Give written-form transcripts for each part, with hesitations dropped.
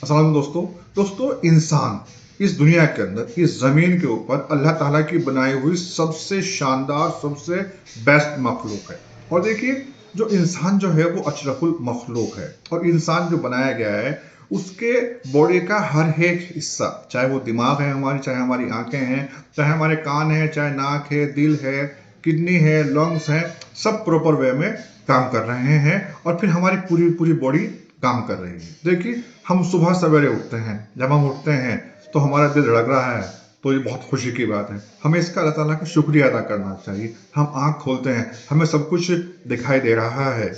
अस्सलाम दोस्तों इंसान इस दुनिया के अंदर इस ज़मीन के ऊपर अल्लाह ताला की बनाई हुई सबसे शानदार सबसे बेस्ट मखलूक है। और देखिए जो इंसान जो है वो अशरफुल मखलूक है और इंसान जो बनाया गया है उसके बॉडी का हर एक हिस्सा, चाहे वो दिमाग है हमारी, चाहे हमारी आंखें हैं, चाहे हमारे कान हैं, चाहे नाक है, दिल है, किडनी है, लंग्स हैं, सब प्रॉपर वे में काम कर रहे हैं और फिर हमारी पूरी पूरी बॉडी काम कर रही है। देखिए हम सुबह सवेरे उठते हैं, जब हम उठते हैं तो हमारा दिल धड़क रहा है, तो ये बहुत खुशी की बात है। हमें इसका अल्लाह ताला का शुक्रिया अदा करना चाहिए। हम आँख खोलते हैं, हमें सब कुछ दिखाई दे रहा है।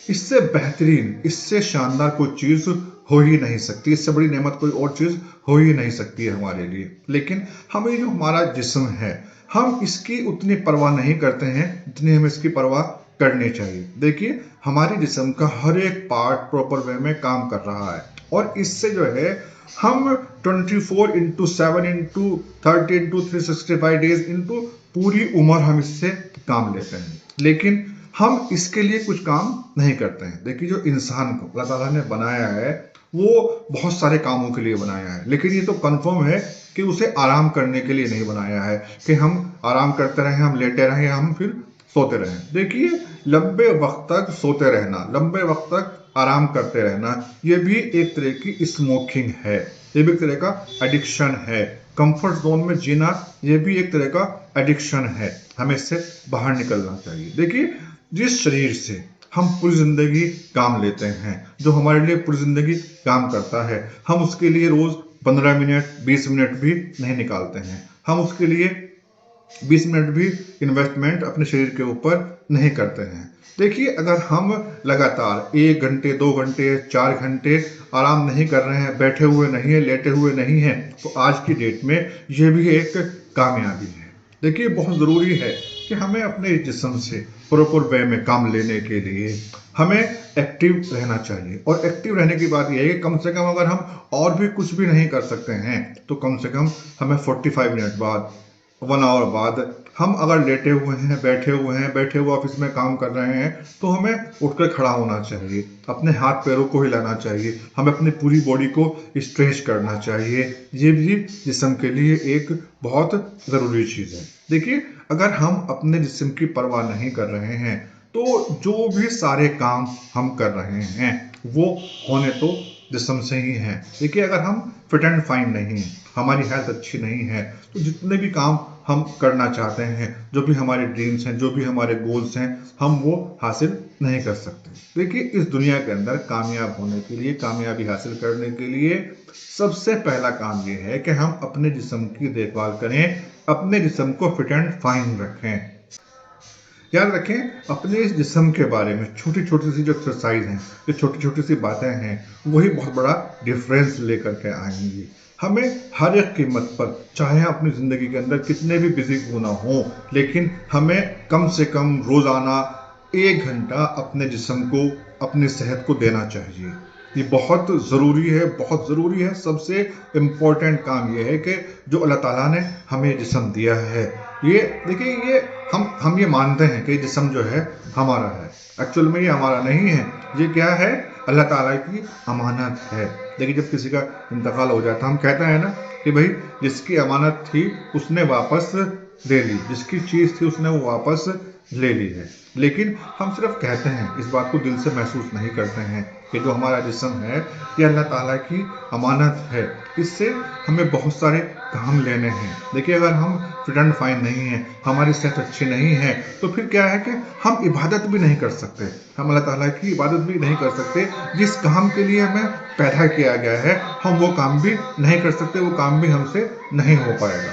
इससे बेहतरीन, इससे शानदार कोई चीज़ हो ही नहीं सकती, इससे बड़ी नेमत कोई और चीज़ हो ही नहीं सकती है हमारे लिए। लेकिन हमें जो हमारा जिस्म है, हम इसकी उतनी परवाह नहीं करते हैं जितनी हमें इसकी परवाह करनी चाहिए। देखिए हमारे जिस्म का हर एक पार्ट प्रॉपर वे में काम कर रहा है और इससे जो है हम 24/7/30/365 डेज इंटू पूरी उम्र हम इससे काम लेते हैं, लेकिन हम इसके लिए कुछ काम नहीं करते हैं। देखिए जो इंसान को अल्लाह ताला ने बनाया है वो बहुत सारे कामों के लिए बनाया है, लेकिन ये तो कंफर्म है कि उसे आराम करने के लिए नहीं बनाया है कि हम आराम करते रहें, हम लेटे रहें, हम फिर सोते रहें। देखिए लंबे वक्त तक सोते रहना, लंबे वक्त तक आराम करते रहना, ये भी एक तरह की स्मोकिंग है, ये भी एक तरह का एडिक्शन है। कंफर्ट जोन में जीना ये भी एक तरह का एडिक्शन है, हमें इससे बाहर निकलना चाहिए। देखिए जिस शरीर से हम पूरी जिंदगी काम लेते हैं, जो हमारे लिए पूरी जिंदगी काम करता है, हम उसके लिए रोज 15 मिनट 20 मिनट भी नहीं निकालते हैं, हम उसके लिए 20 मिनट भी इन्वेस्टमेंट अपने शरीर के ऊपर नहीं करते हैं। देखिए अगर हम लगातार 1 घंटे 2 घंटे 4 घंटे आराम नहीं कर रहे हैं, बैठे हुए नहीं है, लेटे हुए नहीं हैं, तो आज की डेट में ये भी एक कामयाबी है। देखिए बहुत ज़रूरी है कि हमें अपने जिस्म से प्रॉपर वे में काम लेने के लिए हमें एक्टिव रहना चाहिए। और एक्टिव रहने की बात यह है कि कम से कम अगर हम और भी कुछ भी नहीं कर सकते हैं तो कम से कम हमें 45 मिनट बाद 1 आवर बाद हम अगर लेटे हुए हैं, बैठे हुए ऑफिस में काम कर रहे हैं, तो हमें उठकर खड़ा होना चाहिए, अपने हाथ पैरों को हिलाना चाहिए, हमें अपनी पूरी बॉडी को स्ट्रेच करना चाहिए। ये भी जिस्म के लिए एक बहुत ज़रूरी चीज़ है। देखिए अगर हम अपने जिस्म की परवाह नहीं कर रहे हैं तो जो भी सारे काम हम कर रहे हैं वो होने तो जिस्म से ही हैं। देखिए अगर हम फिट एंड फाइन नहीं, हमारी हेल्थ अच्छी नहीं है, तो जितने भी काम हम करना चाहते हैं, जो भी हमारे ड्रीम्स हैं, जो भी हमारे गोल्स हैं, हम वो हासिल नहीं कर सकते। देखिए इस दुनिया के अंदर कामयाब होने के लिए, कामयाबी हासिल करने के लिए सबसे पहला काम ये है कि हम अपने जिस्म की देखभाल करें, अपने जिस्म को फिट एंड फाइन रखें। याद रखें अपने इस जिस्म के बारे में छोटी छोटी सी जो एक्सरसाइज हैं, जो छोटी छोटी सी बातें हैं, वही बहुत बड़ा डिफरेंस लेकर के आएंगी। हमें हर एक कीमत पर, चाहे अपनी ज़िंदगी के अंदर कितने भी बिजी क्यों ना हो, लेकिन हमें कम से कम रोज़ाना 1 घंटा अपने जिस्म को, अपनी सेहत को देना चाहिए। ये बहुत ज़रूरी है, बहुत ज़रूरी है। सबसे इम्पोर्टेंट काम ये है कि जो अल्लाह ताला ने हमें जिस्म दिया है, ये देखिए ये हम ये मानते हैं कि जिस्म जो है हमारा है, एक्चुअल में ये हमारा नहीं है। ये क्या है? अल्लाह ताला की अमानत है। देखिए जब किसी का इंतकाल हो जाता है, हम कहते हैं ना कि भाई जिसकी अमानत थी उसने वापस ले ली, जिसकी चीज़ थी उसने वो वापस ले ली है। लेकिन हम सिर्फ कहते हैं, इस बात को दिल से महसूस नहीं करते हैं कि जो हमारा जिस्म है ये अल्लाह ताला की अमानत है, इससे हमें बहुत सारे काम लेने हैं। देखिए अगर हम फिट एंड फाइन नहीं हैं, हमारी सेहत अच्छी नहीं है, तो फिर क्या है कि हम इबादत भी नहीं कर सकते, हम अल्लाह ताला की इबादत भी नहीं कर सकते। जिस काम के लिए हमें पैदा किया गया है हम वो काम भी नहीं कर सकते, वो काम भी हमसे नहीं हो पाएगा।